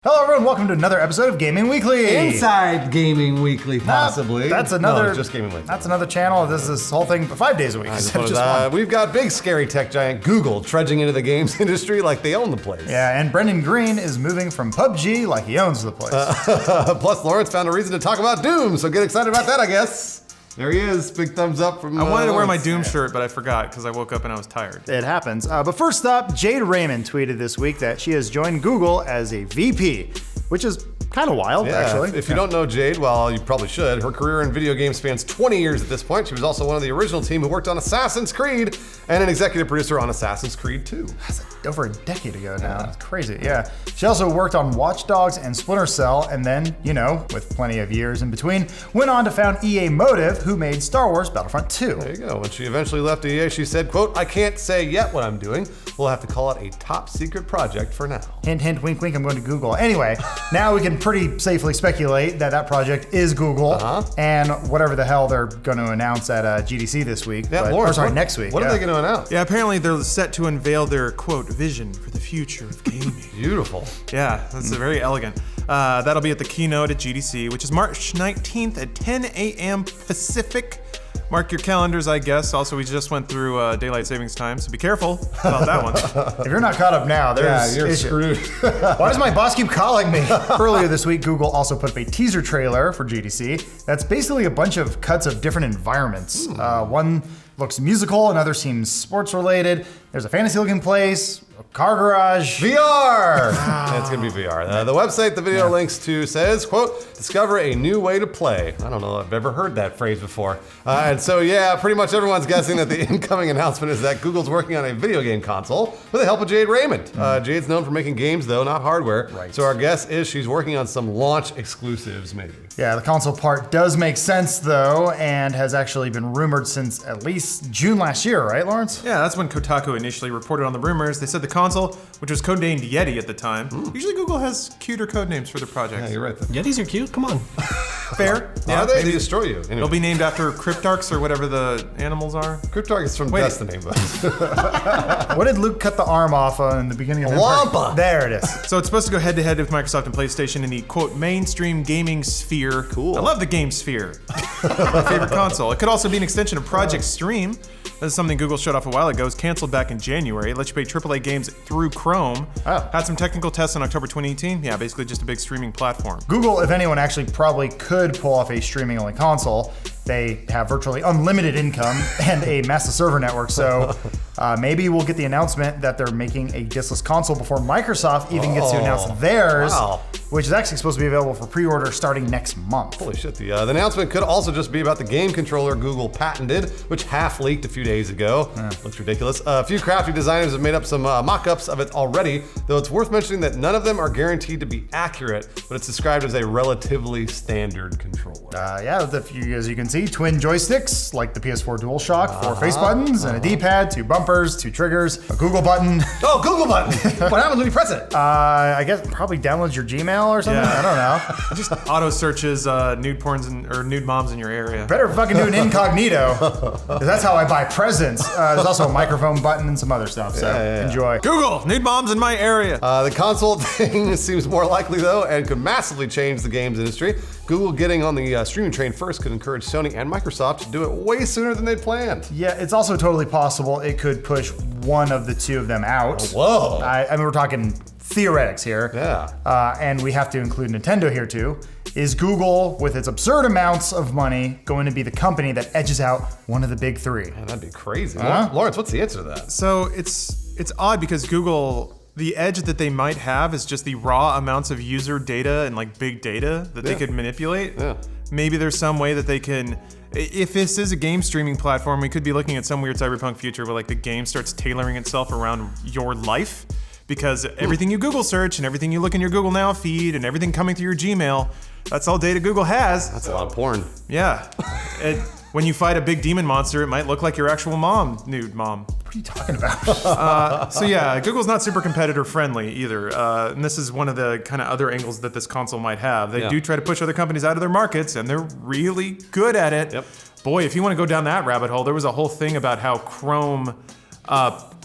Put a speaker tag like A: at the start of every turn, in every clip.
A: Hello everyone, welcome to another episode of Gaming Weekly.
B: Inside Gaming Weekly, possibly.
A: That's another.
C: No, just Gaming Weekly.
A: That's another channel. This is this whole thing 5 days a week.
C: We've got big scary tech giant Google trudging into the games industry like they own the place.
A: Yeah, and Brendan Greene is moving from PUBG like he owns the place.
C: Plus, Lawrence found a reason to talk about Doom, so get excited about that, I guess. There he is, big thumbs up from
D: I wanted to wear my
C: Lawrence.
D: Doom shirt, but I forgot because I woke up and I was tired.
A: It happens. But first up, Jade Raymond tweeted this week that she has joined Google as a VP, which is kind of wild, actually.
C: If you don't know Jade, well, you probably should. Her career in video games spans 20 years at this point. She was also one of the original team who worked on Assassin's Creed and an executive producer on Assassin's Creed 2.
A: That's over a decade ago now. It's crazy, yeah. She also worked on Watch Dogs and Splinter Cell, and then, with plenty of years in between, went on to found EA Motive, who made Star Wars Battlefront 2.
C: There you go. When she eventually left EA, she said, quote, "I can't say yet what I'm doing. We'll have to call it a top secret project for now."
A: Hint, hint, wink, wink, I'm going to Google. Anyway, now we can pretty safely speculate that that project is Google and whatever the hell they're going to announce at GDC this week.
C: Yeah, Lawrence,
A: next week.
C: What are they going to announce?
D: Yeah, apparently they're set to unveil their, quote, vision for the future of gaming.
C: Beautiful.
D: Yeah, that's very elegant. That'll be at the keynote at GDC, which is March 19th at 10 a.m. Pacific. Mark your calendars, I guess. Also, we just went through daylight savings time, so be careful about that one.
A: If you're not caught up now, there's
C: you're
A: screwed. Why does my boss keep calling me? Earlier this week, Google also put up a teaser trailer for GDC. That's basically a bunch of cuts of different environments. One looks musical, another seems sports related. There's a fantasy looking place, a car garage.
C: VR! It's gonna be VR. The website the video links to says, quote, "Discover a new way to play." I don't know if I've ever heard that phrase before. And so, pretty much everyone's guessing that the incoming announcement is that Google's working on a video game console with the help of Jade Raymond. Jade's known for making games, though, not hardware.
A: Right.
C: So our guess is she's working on some launch exclusives, maybe.
A: Yeah, the console part does make sense, though, and has actually been rumored since at least June last year, right, Lawrence?
D: Yeah, that's when Kotaku initially reported on the rumors. They said the console, which was codenamed Yeti at the time. Usually Google has cuter code names for their projects.
C: Yeah, you're right.
B: Yetis are cute, come on.
D: Fair.
C: Yeah, they destroy you. Anyway.
D: They'll be named after Cryptarchs or whatever the animals are.
C: Cryptarch is from Destiny, but
A: What did Luke cut the arm off in the beginning of
C: Wampa.
A: There it is.
D: So it's supposed to go head to head with Microsoft and PlayStation in the, quote, mainstream gaming sphere.
C: Cool.
D: I love the game sphere. My favorite console. It could also be an extension of Project Stream. This is something Google showed off a while ago. It was canceled back in January. It lets you play AAA games through Chrome. Had some technical tests in October 2018. Yeah, basically just a big streaming platform.
A: Google, if anyone, actually probably could pull off a streaming-only console. They have virtually unlimited income and a massive server network, so maybe we'll get the announcement that they're making a diskless console before Microsoft even gets to announce theirs, which is actually supposed to be available for pre-order starting next month.
C: Holy shit, the announcement could also just be about the game controller Google patented, which half-leaked a few days ago. Looks ridiculous. A few crafty designers have made up some mock-ups of it already, though it's worth mentioning that none of them are guaranteed to be accurate, but it's described as a relatively standard controller.
A: As you can see, twin joysticks, like the PS4 DualShock, 4 face buttons, and a D-pad, 2 bumpers, 2 triggers, a Google button.
C: Oh, Google button! What happens when you press it?
A: I guess probably downloads your Gmail or something.
D: Yeah.
A: I don't know.
D: Just auto searches nude porns or nude moms in your area.
A: Better fucking do an incognito, 'cause that's how I buy presents. There's also a microphone button and some other stuff, so enjoy.
D: Google, nude moms in my area.
C: The console thing seems more likely, though, and could massively change the games industry. Google getting on the streaming train first could encourage Sony and Microsoft to do it way sooner than they'd planned.
A: Yeah, it's also totally possible it could push one of the two of them out.
C: Whoa.
A: I mean, we're talking theoretics here.
C: Yeah.
A: And we have to include Nintendo here too. Is Google, with its absurd amounts of money, going to be the company that edges out one of the big three?
C: Man, that'd be crazy. Lawrence, what's the answer to that?
D: So it's odd because Google, the edge that they might have is just the raw amounts of user data and like big data that they could manipulate.
C: Yeah.
D: Maybe there's some way that they can, if this is a game streaming platform, we could be looking at some weird cyberpunk future where like the game starts tailoring itself around your life, because everything you Google search and everything you look in your Google Now feed and everything coming through your Gmail, that's all data Google has.
C: That's a lot of porn.
D: Yeah. When you fight a big demon monster, it might look like your actual mom, nude mom.
A: What are you talking about?
D: So yeah, Google's not super competitor friendly either. And this is one of the kind of other angles that this console might have. They do try to push other companies out of their markets, and they're really good at it.
C: Yep.
D: Boy, if you want to go down that rabbit hole, there was a whole thing about how Chrome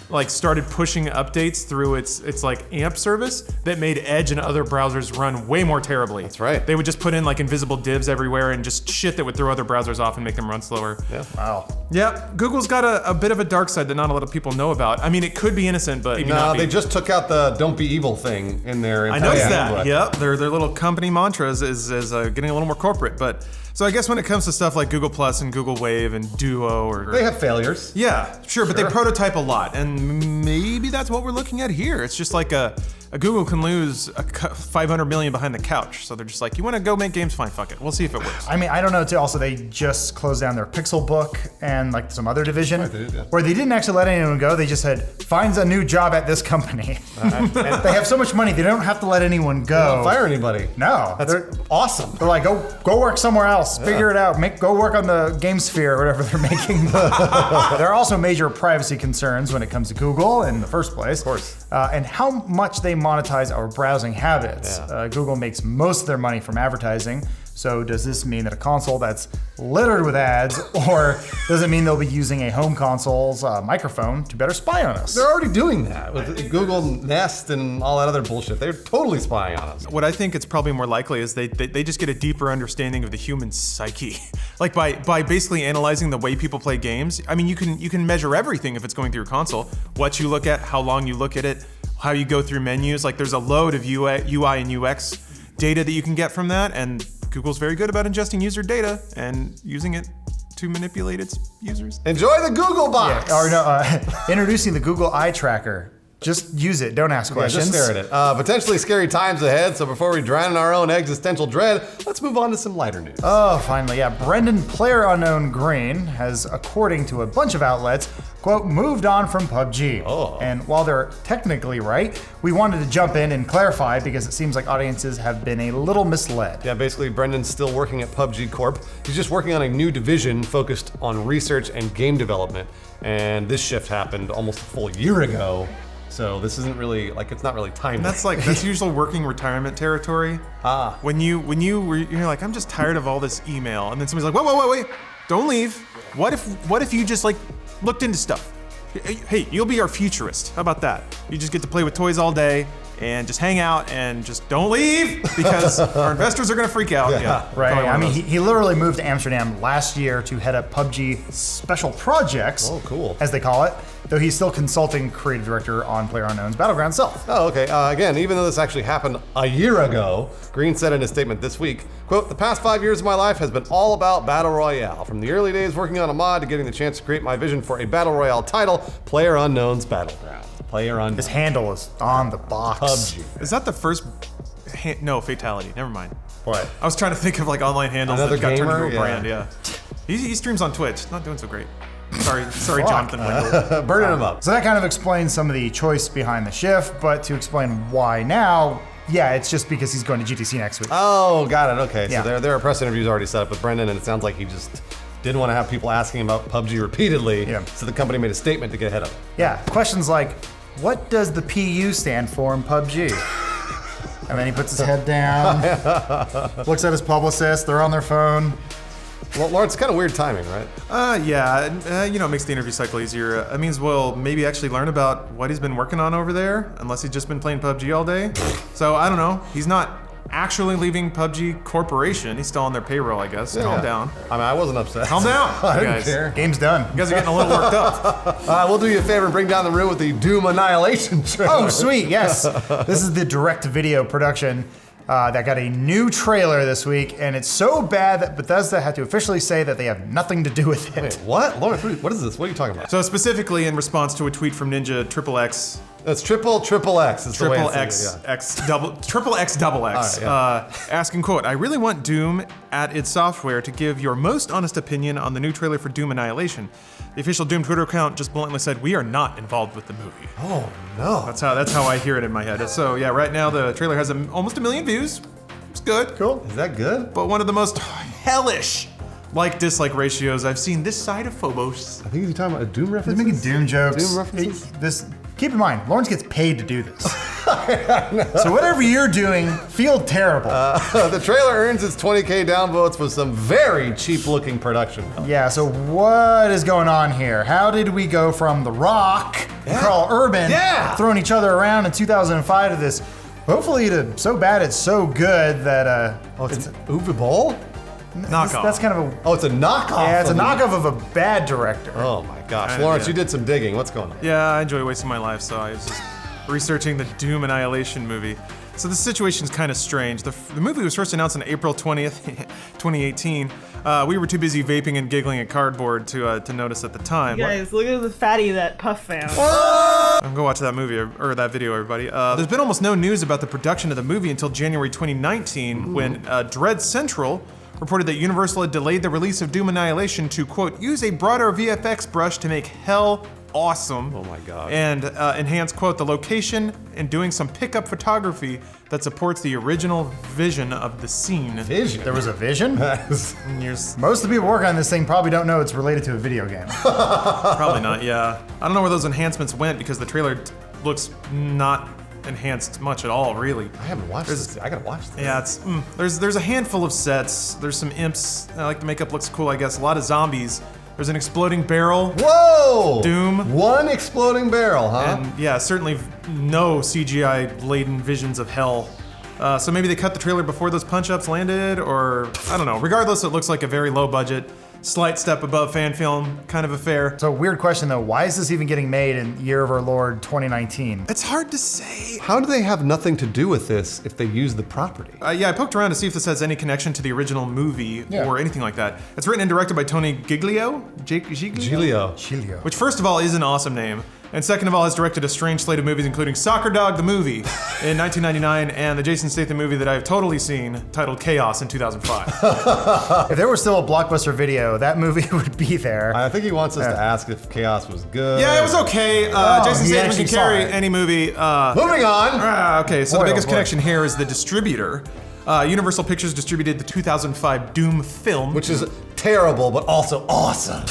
D: like started pushing updates through its like AMP service that made Edge and other browsers run way more terribly.
C: That's right.
D: They would just put in like invisible divs everywhere and just shit that would throw other browsers off and make them run slower.
C: Yeah.
A: Wow.
D: Yeah, Google's got a bit of a dark side that not a lot of people know about. I mean, it could be innocent, but maybe
C: No,
D: not be.
C: they just took out the "Don't be evil" thing in their.
D: I noticed that. Yep, their little company mantras is getting a little more corporate. But so I guess when it comes to stuff like Google Plus and Google Wave and Duo, or
C: They have failures.
D: yeah, sure, but they prototype a lot, and maybe that's what we're looking at here. It's just like a Google can lose 500 million behind the couch, so they're just like, you want to go make games? Fine, fuck it. We'll see if it works.
A: I mean, I don't know too. Also, they just closed down their Pixel Book and like some other division,
C: Right, they did, yeah.
A: where they didn't actually let anyone go. They just said, finds a new job at this company. And they have so much money, they don't have to let anyone go.
C: Don't fire anybody.
A: No,
C: That's
A: they're
C: awesome.
A: They're like, go work somewhere else. Figure it out. Go work on the Game Sphere or whatever they're making. There are also major privacy concerns when it comes to Google in the first place. Of
C: course.
A: And how much they monetize our browsing habits.
C: Yeah.
A: Google makes most of their money from advertising. So does this mean that a console that's littered with ads, or does it mean they'll be using a home console's microphone to better spy on us?
C: They're already doing that with Google Nest and all that other bullshit. They're totally spying on us.
D: What I think it's probably more likely is they just get a deeper understanding of the human psyche. Like by basically analyzing the way people play games. I mean, you can measure everything if it's going through your console. What you look at, how long you look at it, how you go through menus. Like there's a load of UI and UX data that you can get from that, and Google's very good about ingesting user data and using it to manipulate its users.
C: Enjoy the Google box.
A: Or no, introducing the Google Eye Tracker. Just use it. Don't ask
C: Yeah,
A: questions.
C: just stare at it. Potentially scary times ahead, so before we drown in our own existential dread, let's move on to some lighter news.
A: Oh, finally, yeah. Brendan Greene has, according to a bunch of outlets, quote, moved on from PUBG.
C: Oh.
A: And while they're technically right, we wanted to jump in and clarify because it seems like audiences have been a little misled.
C: Yeah, basically, Brendan's still working at PUBG Corp. He's just working on a new division focused on research and game development. And this shift happened almost a full year ago. So this isn't really, like, it's not really timely.
D: That's usual working retirement territory. When you're like, I'm just tired of all this email, and then somebody's like, wait, don't leave. What if you just like looked into stuff? Hey, you'll be our futurist. How about that? You just get to play with toys all day and just hang out and just don't leave because our investors are gonna freak out. Yeah,
A: Right.
D: probably one
A: I
D: of
A: mean,
D: those.
A: he literally moved to Amsterdam last year to head up PUBG special projects,
C: Oh, cool.
A: as they call it, though he's still consulting creative director on PlayerUnknown's Battleground Self.
C: Oh, okay. Again, even though this actually happened a year ago, Green said in his statement this week, quote, "The past 5 years of my life has been all about Battle Royale. From the early days working on a mod to getting the chance to create my vision for a Battle Royale title, PlayerUnknown's Battleground." PlayerUnknown.
A: His handle is on the box.
C: PUBG.
D: Is that the first? No, fatality. Never mind.
A: What?
D: I was trying to think of like online handles
C: Another
D: that got turned
C: gamer?
D: into a brand. Yeah. He streams on Twitch. Not doing so great. Sorry, Jonathan Wendell.
C: Burning him up.
A: So that kind of explains some of the choice behind the shift, but to explain why now, yeah, it's just because he's going to GTC next week.
C: Oh, got it. Okay.
A: Yeah.
C: So there are press interviews already set up with Brendan, and it sounds like he just didn't want to have people asking about PUBG repeatedly.
A: Yeah.
C: So the company made a statement to get ahead of it.
A: Yeah, questions like, what does the PU stand for in PUBG? And then he puts his head down, looks at his publicist, they're on their phone.
C: Well, Lawrence, it's kind of weird timing, right?
D: It makes the interview cycle easier. It means we'll maybe actually learn about what he's been working on over there, unless he's just been playing PUBG all day. So I don't know. He's not actually leaving PUBG Corporation. He's still on their payroll, I guess. Calm down.
C: I mean, I wasn't upset.
D: Calm down,
C: I
D: you
C: didn't
D: guys.
C: care.
A: Game's done.
D: You guys are getting a little worked up.
C: We'll do you a favor and bring down the room with the Doom Annihilation trailer.
A: Oh, sweet, yes. This is the direct-to-video production that got a new trailer this week, and it's so bad that Bethesda had to officially say that they have nothing to do with it.
C: Wait, what? Lawrence, what is this? What are you talking about?
D: So specifically in response to a tweet from Ninja XXX,
C: It's triple X. Is the way
D: Triple
C: it's
D: X,
C: saying it,
D: X double, Triple X double X, asking, quote, "I really want Doom at id Software to give your most honest opinion on the new trailer for Doom Annihilation. The official Doom Twitter account just bluntly said, we are not involved with the movie."
C: Oh, no.
D: That's how I hear it in my head. So yeah, right now the trailer has almost 1 million views. It's good.
A: Cool.
C: Is that good?
D: But one of the most hellish like-dislike ratios I've seen this side of Phobos.
C: I think you're talking about a Doom reference.
A: He's making Doom jokes.
C: Doom references?
A: Keep in mind, Lawrence gets paid to do this. So whatever you're doing, feel terrible.
C: The trailer earns its 20K downvotes with some very cheap-looking production.
A: Yeah, so what is going on here? How did we go from The Rock and Carl Urban throwing each other around in 2005 to this, hopefully to so bad it's so good that
C: it's Uwe Boll?
D: Knockoff.
A: That's kind of a...
C: Oh, it's a knockoff.
A: Yeah, it's a knockoff of a bad director.
C: Oh my gosh. Lawrence, you did some digging. What's going on?
D: Yeah, I enjoy wasting my life, so I was just researching the Doom Annihilation movie. So the situation's kind of strange. The movie was first announced on April 20th, 2018. We were too busy vaping and giggling at cardboard to notice at the time.
E: Guys, look at the fatty that Puff found.
D: I'm gonna watch that movie or that video, everybody. There's been almost no news about the production of the movie until January 2019, when Dread Central reported that Universal had delayed the release of Doom Annihilation to, quote, use a broader VFX brush to make hell awesome.
C: Oh my God.
D: And enhance, quote, the location and doing some pickup photography that supports the original vision of the scene.
C: Vision?
A: There was a vision?
D: Years,
A: Most of the people working on this thing probably don't know it's related to a video game.
D: probably not, yeah. I don't know where those enhancements went because the trailer looks not enhanced much at all, really.
C: I haven't watched this. I gotta watch this.
D: Yeah, it's there's a handful of sets. There's some imps. Like the makeup looks cool, I guess. A lot of zombies. There's an exploding barrel.
C: Whoa!
D: Doom.
C: One exploding barrel, huh?
D: And yeah, certainly no CGI-laden visions of hell. So maybe they cut the trailer before those punch-ups landed, or I don't know. Regardless, it looks like a very low-budget, slight step above fan film kind of affair.
A: So weird question though, why is this even getting made in year of our Lord 2019?
D: It's hard to say.
C: How do they have nothing to do with this if they use the property?
D: Yeah, I poked around to see if this has any connection to the original movie
A: Yeah.
D: or anything like that. It's written and directed by Tony Giglio?
C: Giglio.
A: Chilio.
D: Which, first of all, is an awesome name. And second of all, has directed a strange slate of movies, including Soccer Dog the Movie in 1999 and the Jason Statham movie that I've totally seen, titled Chaos in 2005.
A: If there were still a Blockbuster video, that movie would be there.
C: I think he wants us to ask if Chaos was good.
D: Yeah, it was okay. Jason
A: he
D: Statham
A: actually
D: can
A: saw
D: carry
A: it.
D: any movie.
C: Moving on.
D: Okay, so
A: Boy,
D: the
A: oh
D: biggest
A: boy.
D: connection here is the distributor. Universal Pictures distributed the 2005 Doom film.
C: Which is terrible, but also awesome.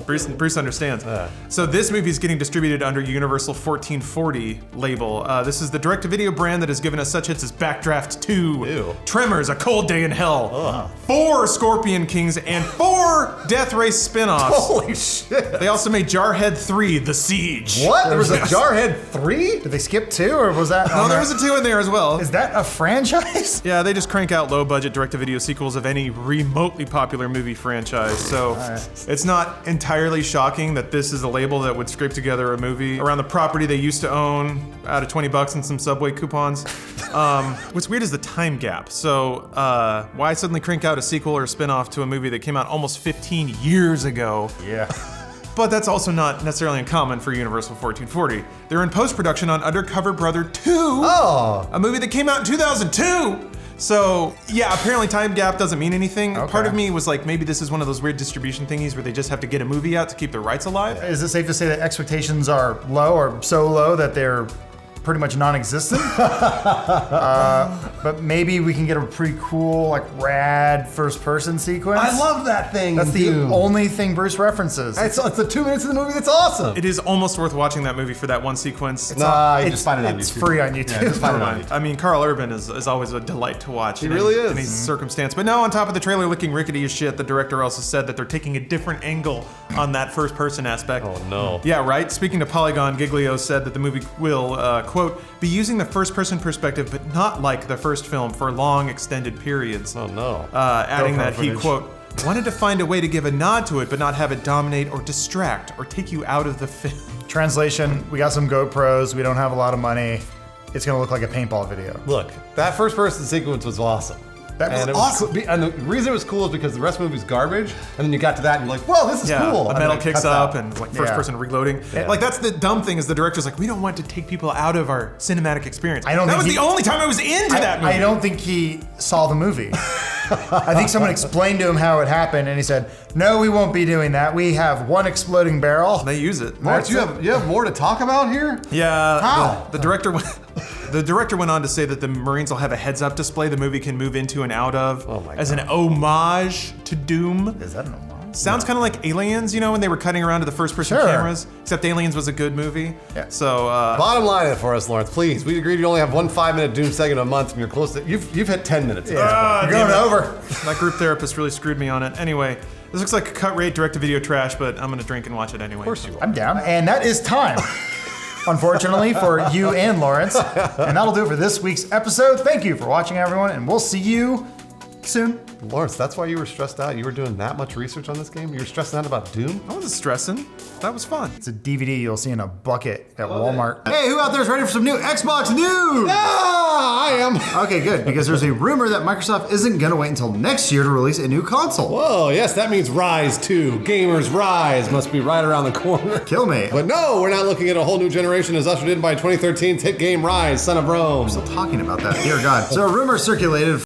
D: Bruce understands. So this movie is getting distributed under Universal 1440 label. This is the direct-to-video brand that has given us such hits as Backdraft 2,
C: Ew.
D: Tremors, A Cold Day in Hell, 4 Scorpion Kings, and 4 Death Race spin-offs.
C: Holy shit.
D: They also made Jarhead 3, The Siege.
C: What? There was a Jarhead 3?
A: Did they skip 2 or was that
D: No,
A: on
D: there
A: there?
D: was a 2 in there as well.
A: Is that a franchise?
D: Yeah, they just crank out low-budget direct-to-video sequels of any remotely popular movie franchise. So it's not entirely shocking that this is a label that would scrape together a movie around the property they used to own out of $20 and some Subway coupons. What's weird is the time gap. So why suddenly crank out a sequel or a spin-off to a movie that came out almost 15 years ago?
A: Yeah.
D: But that's also not necessarily uncommon for Universal 1440. They're in post-production on Undercover Brother 2, a movie that came out in 2002. So yeah, apparently time gap doesn't mean anything.
A: Okay.
D: Part of me was like, maybe this is one of those weird distribution thingies where they just have to get a movie out to keep their rights alive.
A: Is it safe to say that expectations are low or so low that they're pretty much non-existent? But maybe we can get a pretty cool, like rad first-person sequence.
C: I love that thing.
A: That's the only thing Bruce references.
C: It's the 2 minutes of the movie that's awesome.
D: It is almost worth watching that movie for that one sequence.
C: Nah, you just find it on
A: It's
C: YouTube.
A: free on YouTube.
C: Yeah, just find it on YouTube.
D: I mean, Carl Urban is always a delight to watch. He
C: really is.
D: In any circumstance. But now, on top of the trailer looking rickety as shit, the director also said that they're taking a different angle on that first-person aspect.
C: Oh no.
D: Yeah, right? Speaking to Polygon, Giglio said that the movie will, quote, be using the first-person perspective, but not like the first film for long, extended periods.
C: Oh no.
D: Adding
A: GoPro
D: that he,
A: footage.
D: quote, wanted to find a way to give a nod to it, but not have it dominate or distract or take you out of the film.
A: Translation, we got some GoPros, we don't have a lot of money. It's gonna look like a paintball video.
C: Look, that first person sequence was awesome.
A: That was
C: and it
A: awesome.
C: cool- and the reason it was cool is because the rest of the movie's garbage, and then you got to that and you're like, whoa, this is cool.
D: A
C: And
D: metal
C: then it
D: kicks
C: cuts
D: up
C: out.
D: and like first person reloading.
C: Yeah.
D: Like that's the dumb thing is the director's like, we don't want to take people out of our cinematic experience.
A: I don't
D: that
A: think
D: was
A: he-
D: the only time I was into that movie.
A: I don't think he saw the movie. I think someone explained to him how it happened, and he said, "No, we won't be doing that. We have one exploding barrel."
D: They use it.
C: Mark, you have more to talk about here?
D: Yeah.
A: How?
D: The director went on to say that the Marines will have a heads-up display the movie can move into and out of
C: Oh my
D: as an homage to Doom.
A: Is that an homage?
D: Sounds kind of like Aliens, when they were cutting around to the first-person
A: Sure.
D: cameras. Except Aliens was a good movie.
A: Yeah.
D: So,
C: Bottom line it for us, Lawrence, please. We agreed you only have one 5-minute Doom segment a month, and you're close to. You've hit 10 minutes.
A: You're going over.
D: my group therapist really screwed me on it. Anyway, this looks like a cut-rate direct-to-video trash, but I'm gonna drink and watch it anyway.
C: Of course you are.
A: I'm down. And that is time. Unfortunately for you and Lawrence. And that'll do it for this week's episode. Thank you for watching, everyone, and we'll see you soon.
C: Lawrence, that's why you were stressed out. You were doing that much research on this game. You were stressing out about Doom.
D: I wasn't stressing. That was fun.
A: It's a DVD you'll see in a bucket at Walmart.
B: Hey, who out there is ready for some new Xbox news?
C: Ah, I am.
B: Okay, good, because there's a rumor that Microsoft isn't gonna wait until next year to release a new console.
C: Whoa, yes, that means Rise 2. Gamers Rise must be right around the corner.
B: Kill me.
C: But no, we're not looking at a whole new generation as ushered in by 2013's hit game Rise, Son of Rome.
B: Still talking about that. Dear God. So a rumor circulated